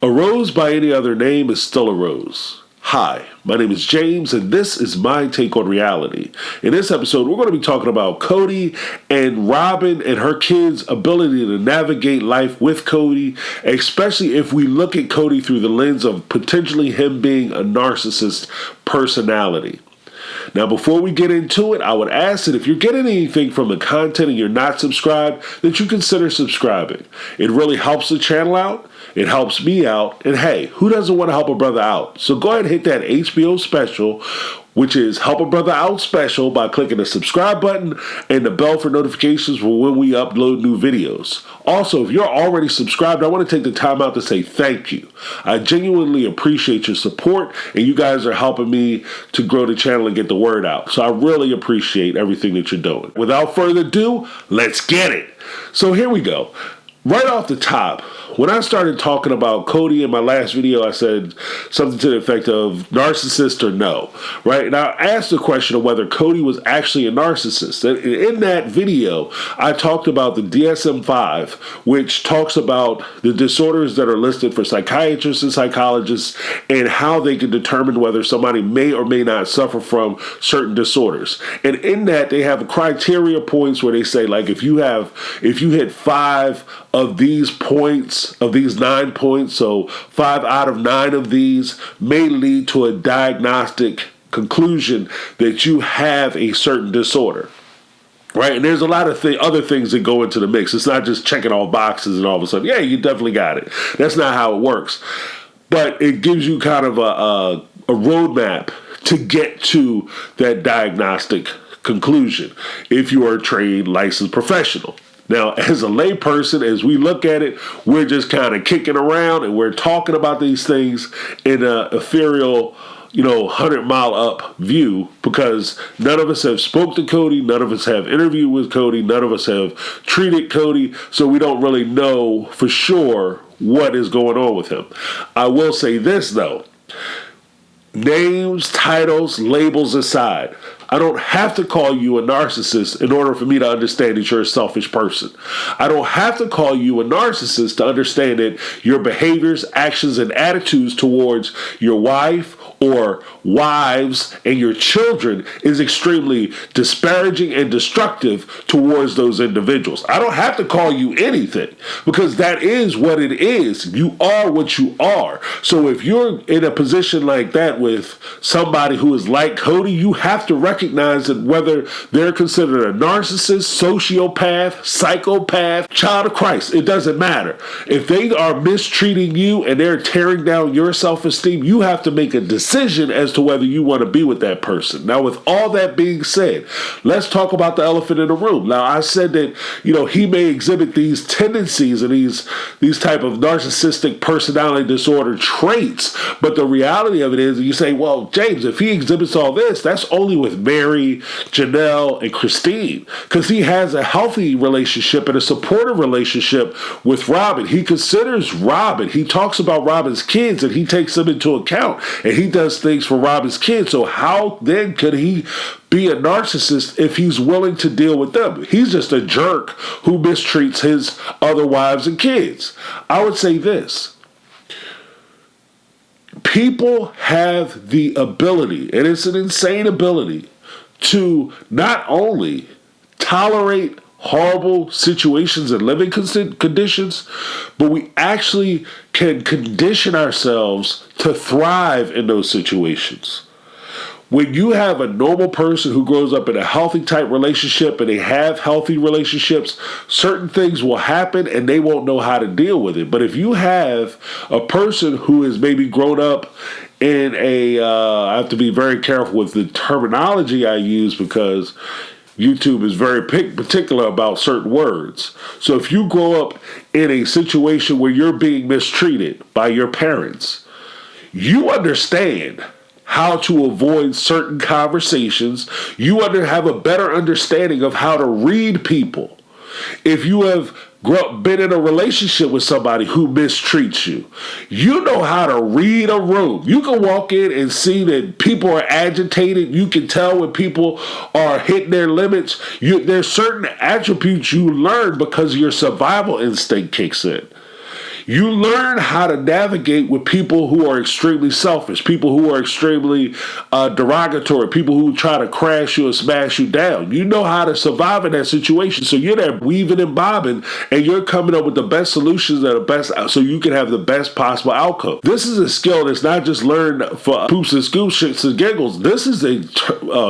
A rose by any other name is still a rose. Hi, my name is James, and this is my take on reality. In this episode, we're going to be talking about Kody and Robyn and her kids' ability to navigate life with Kody, especially if we look at Kody through the lens of potentially him being a narcissist personality. Now, before we get into it, I would ask that if you're getting anything from the content and you're not subscribed, that you consider subscribing. It really helps the channel out. It helps me out. And hey, who doesn't want to help a brother out? So go ahead and hit that HBO special, which is Help a Brother Out special, by clicking the subscribe button and the bell for notifications for when we upload new videos. Also, if you're already subscribed, I want to take the time out to say thank you. I genuinely appreciate your support, and you guys are helping me to grow the channel and get the word out. So I really appreciate everything that you're doing. Without further ado, let's get it. So here we go. Right off the top, when I started talking about Kody in my last video, I said something to the effect of narcissist or no, right? And I asked the question of whether Kody was actually a narcissist. And in that video, I talked about the DSM-5, which talks about the disorders that are listed for psychiatrists and psychologists and how they can determine whether somebody may or may not suffer from certain disorders. And in that, they have criteria points where they say, like, if you hit 5 of these points, of these 9 points, so 5 out of 9 of these may lead to a diagnostic conclusion that you have a certain disorder. Right? And there's a lot of other things that go into the mix. It's not just checking all boxes and all of a sudden, yeah, you definitely got it. That's not how it works. But it gives you kind of a roadmap to get to that diagnostic conclusion if you are a trained, licensed professional. Now, as a layperson, as we look at it, we're just kind of kicking around and we're talking about these things in an ethereal, 100-mile-up view, because none of us have spoke to Kody, none of us have interviewed with Kody, none of us have treated Kody, so we don't really know for sure what is going on with him. I will say this, though. Names, titles, labels aside, I don't have to call you a narcissist in order for me to understand that you're a selfish person. I don't have to call you a narcissist to understand that your behaviors, actions, and attitudes towards your wife or wives and your children is extremely disparaging and destructive towards those individuals. I don't have to call you anything, because that is what it is. You are what you are. So if you're in a position like that with somebody who is like Kody, you have to recognize that whether they're considered a narcissist, sociopath, psychopath, child of Christ, it doesn't matter. If they are mistreating you and they're tearing down your self-esteem, you have to make a decision as to whether you want to be with that person. Now, with all that being said, let's talk about the elephant in the room. Now, I said that, he may exhibit these tendencies and these type of narcissistic personality disorder traits, but the reality of it is, you say, well, James, if he exhibits all this, that's only with Mary, Janelle, and Christine, because he has a healthy relationship and a supportive relationship with Robyn. He considers Robyn. He talks about Robyn's kids and he takes them into account, and he does things for Robyn's kids. So how then could he be a narcissist if he's willing to deal with them? He's just a jerk who mistreats his other wives and kids. I would say this. People have the ability, and it's an insane ability, to not only tolerate horrible situations and living conditions, but we actually can condition ourselves to thrive in those situations. When you have a normal person who grows up in a healthy type relationship and they have healthy relationships, certain things will happen and they won't know how to deal with it. But if you have a person who has maybe grown up in I have to be very careful with the terminology I use, because YouTube is very particular about certain words. So if you grow up in a situation where you're being mistreated by your parents, you understand how to avoid certain conversations. You have a better understanding of how to read people. If you have been in a relationship with somebody who mistreats you, you know how to read a room. You can walk in and see that people are agitated. You can tell when people are hitting their limits. There's certain attributes you learn because your survival instinct kicks in. You learn how to navigate with people who are extremely selfish, people who are extremely derogatory, people who try to crash you and smash you down. You know how to survive in that situation. So you're there weaving and bobbing, and you're coming up with the best solutions that are best, so you can have the best possible outcome. This is a skill that's not just learned for poops and scoops, shits and giggles. This is a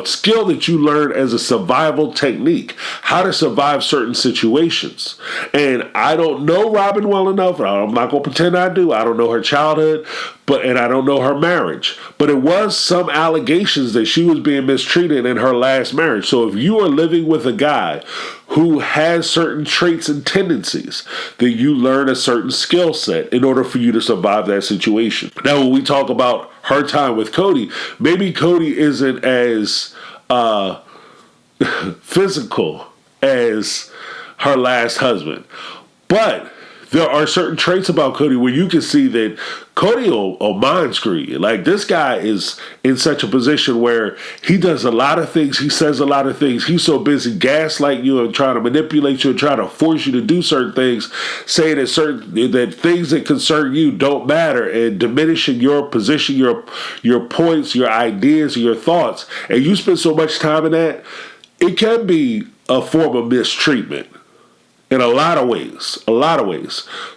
skill that you learn as a survival technique, how to survive certain situations. And I don't know Robyn well enough. I'm not going to pretend I do. I don't know her childhood, and I don't know her marriage. But it was some allegations that she was being mistreated in her last marriage. So if you are living with a guy who has certain traits and tendencies, then you learn a certain skill set in order for you to survive that situation. Now, when we talk about her time with Kody, maybe Kody isn't as physical as her last husband, but there are certain traits about Kody where you can see that Kody will mind screw you. Like, this guy is in such a position where he does a lot of things. He says a lot of things. He's so busy gaslighting you and trying to manipulate you and trying to force you to do certain things, saying that things that concern you don't matter, and diminishing your position, your points, your ideas, your thoughts. And you spend so much time in that, it can be a form of mistreatment. In a lot of ways.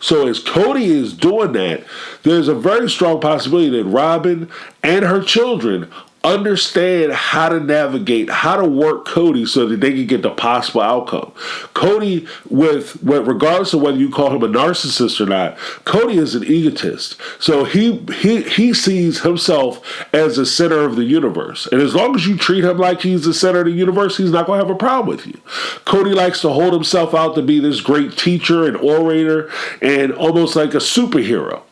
So as Kody is doing that, there's a very strong possibility that Robyn and her children understand how to navigate, how to work Kody so that they can get the possible outcome. Kody, regardless of whether you call him a narcissist or not, Kody is an egotist. So he sees himself as the center of the universe. And as long as you treat him like he's the center of the universe, he's not going to have a problem with you. Kody likes to hold himself out to be this great teacher and orator and almost like a superhero.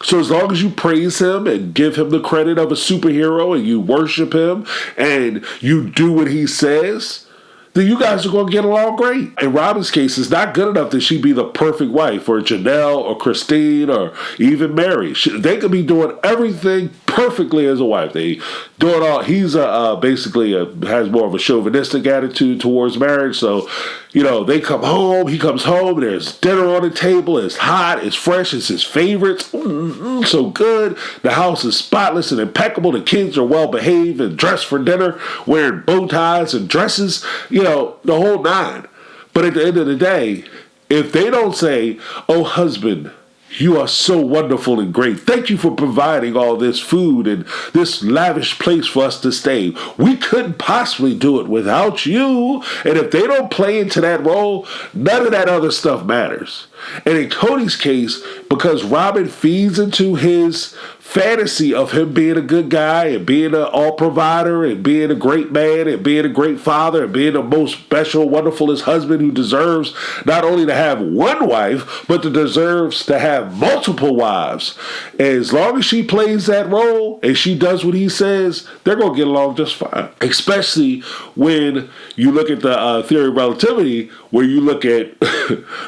So as long as you praise him and give him the credit of a superhero and you worship him and you do what he says, then you guys are going to get along great. In Robyn's case, it's not good enough that she be the perfect wife, or Janelle or Christine or even Mary. They could be doing everything perfectly as a wife. They do it all. He's basically has more of a chauvinistic attitude towards marriage. So, they come home. He comes home. There's dinner on the table. It's hot. It's fresh. It's his favorites. So good. The house is spotless and impeccable. The kids are well behaved and dressed for dinner, wearing bow ties and dresses. The whole nine. But at the end of the day, if they don't say, "Oh, husband, you are so wonderful and great. Thank you for providing all this food and this lavish place for us to stay. We couldn't possibly do it without you." And if they don't play into that role, none of that other stuff matters. And in Kody's case, because Robyn feeds into his fantasy of him being a good guy and being an all provider and being a great man and being a great father and being the most special, wonderfulest husband who deserves not only to have one wife, but deserves to have multiple wives. As long as she plays that role and she does what he says, they're going to get along just fine. Especially when you look at the theory of relativity, where you look at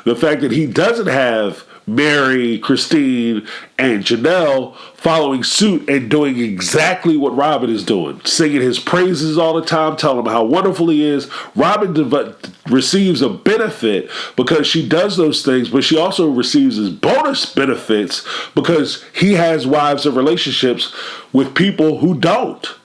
the fact that he doesn't have Mary, Christine, and Janelle following suit and doing exactly what Robyn is doing, singing his praises all the time, telling him how wonderful he is. Robyn receives a benefit because she does those things, but she also receives his bonus benefits because he has wives and relationships with people who don't.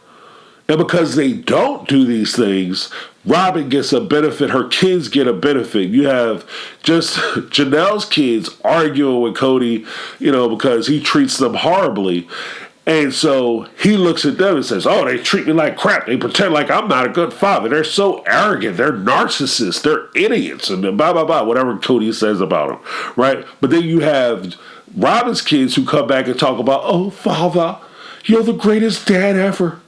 And because they don't do these things, Robyn gets a benefit. Her kids get a benefit. You have just Janelle's kids arguing with Kody, because he treats them horribly. And so he looks at them and says, "Oh, they treat me like crap. They pretend like I'm not a good father. They're so arrogant. They're narcissists. They're idiots." And blah, blah, blah, whatever Kody says about them, right? But then you have Robyn's kids who come back and talk about, "Oh, father, you're the greatest dad ever.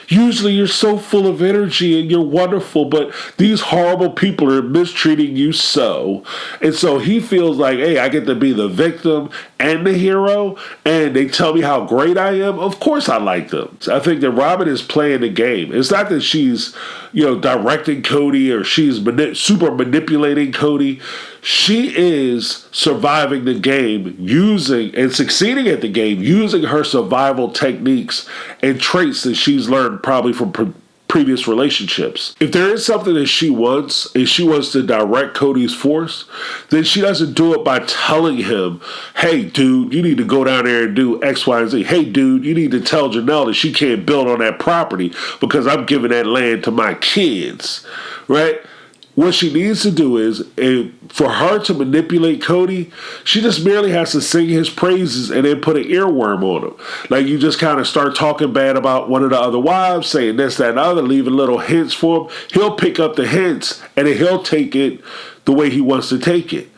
Usually you're so full of energy and you're wonderful, but these horrible people are mistreating you so." And so he feels like, hey, I get to be the victim and the hero, and they tell me how great I am. Of course I like them. I think that Robyn is playing the game. It's not that she's, directing Kody or she's super manipulating Kody. She is surviving the game using and succeeding at the game using her survival techniques and traits that she's learned probably from previous relationships. If there is something that she wants, and she wants to direct Kody's force, then she doesn't do it by telling him, hey, dude, you need to go down there and do X, Y, and Z. Hey, dude, you need to tell Janelle that she can't build on that property because I'm giving that land to my kids, right? What she needs to do is, for her to manipulate Kody, she just merely has to sing his praises and then put an earworm on him. Like, you just kind of start talking bad about one of the other wives, saying this, that, and the other, leaving little hints for him. He'll pick up the hints, and then he'll take it the way he wants to take it.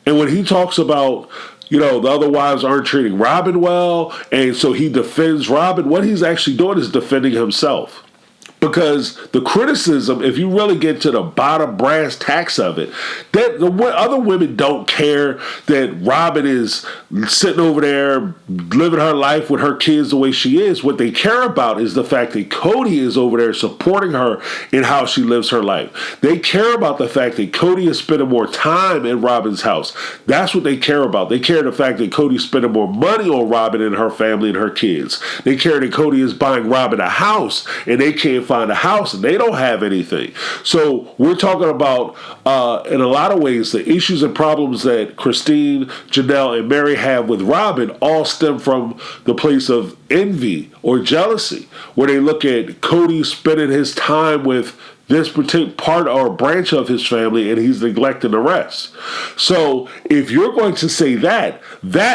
And when he talks about, the other wives aren't treating Robyn well, and so he defends Robyn, what he's actually doing is defending himself. Because the criticism, if you really get to the bottom brass tacks of it, that the other women don't care that Robyn is sitting over there living her life with her kids the way she is. What they care about is the fact that Kody is over there supporting her in how she lives her life. They care about the fact that Kody is spending more time in Robyn's house. That's what they care about. They care the fact that Kody's spending more money on Robyn and her family and her kids. They care that Kody is buying Robyn a house and they can't find a house and they don't have anything. So we're talking about, in a lot of ways, the issues and problems that Christine, Janelle, and Mary have with Robyn all stem from the place of envy or jealousy, where they look at Kody spending his time with this particular part or branch of his family and he's neglecting the rest. So if you're going to say that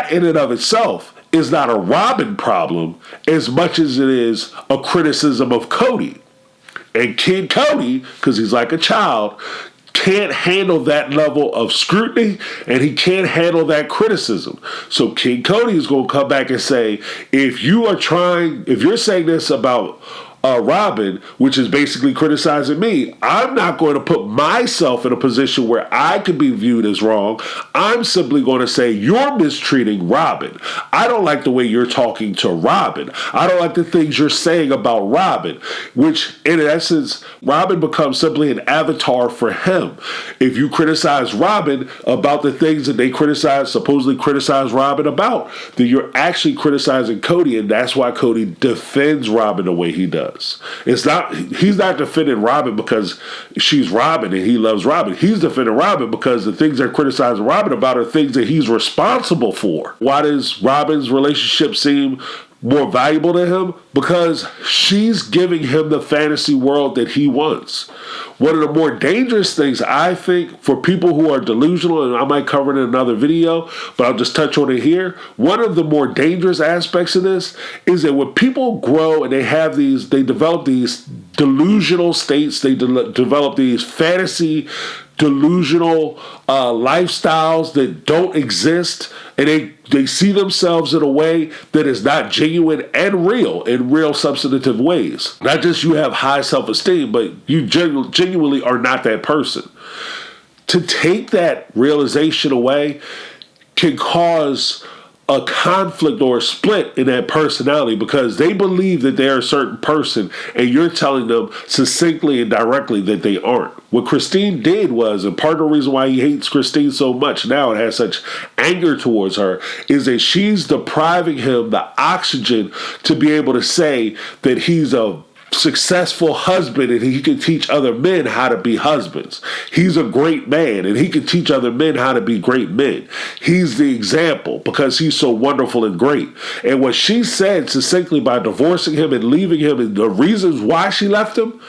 in and of itself is not a Robyn problem as much as it is a criticism of Kody. And Kid Kody, because he's like a child, can't handle that level of scrutiny and he can't handle that criticism. So King Kody is going to come back and say, if you're saying this about Robyn, which is basically criticizing me, I'm not going to put myself in a position where I could be viewed as wrong. I'm simply going to say you're mistreating Robyn. I don't like the way you're talking to Robyn. I don't like the things you're saying about Robyn, which in essence, Robyn becomes simply an avatar for him. If you criticize Robyn about the things that they supposedly criticize Robyn about, then you're actually criticizing Kody, and that's why Kody defends Robyn the way he does. He's not defending Robyn because she's Robyn and he loves Robyn. He's defending Robyn because the things they're criticizing Robyn about are things that he's responsible for. Why does Robyn's relationship seem more valuable to him? Because she's giving him the fantasy world that he wants. One of the more dangerous things, I think, for people who are delusional, and I might cover it in another video, but I'll just touch on it here. One of the more dangerous aspects of this is that when people grow and they develop these delusional states, they develop these fantasy delusional lifestyles that don't exist, and they see themselves in a way that is not genuine and real, in real substantive ways. Not just you have high self-esteem, but you genuinely are not that person. To take that realization away can cause a conflict or a split in that personality because they believe that they're a certain person and you're telling them succinctly and directly that they aren't. What Christine did was, and part of the reason why he hates Christine so much now and has such anger towards her, is that she's depriving him the oxygen to be able to say that he's a successful husband and he can teach other men how to be husbands. He's a great man and he can teach other men how to be great men. He's the example because he's so wonderful and great. And what she said succinctly by divorcing him and leaving him and the reasons why she left him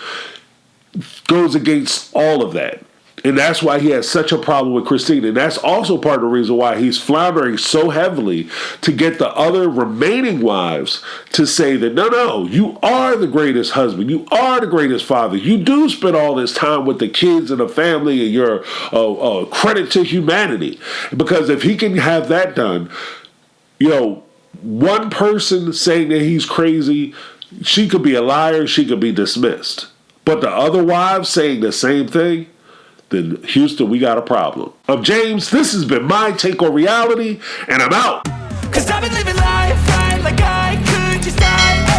goes against all of that. And that's why he has such a problem with Christine. And that's also part of the reason why he's floundering so heavily to get the other remaining wives to say that, no, you are the greatest husband. You are the greatest father. You do spend all this time with the kids and the family and you're a credit to humanity. Because if he can have that done, one person saying that he's crazy, she could be a liar, she could be dismissed. But the other wives saying the same thing, then Houston, we got a problem. I'm James. This has been my take on reality, and I'm out. 'Cause I've been living life right like I could just die.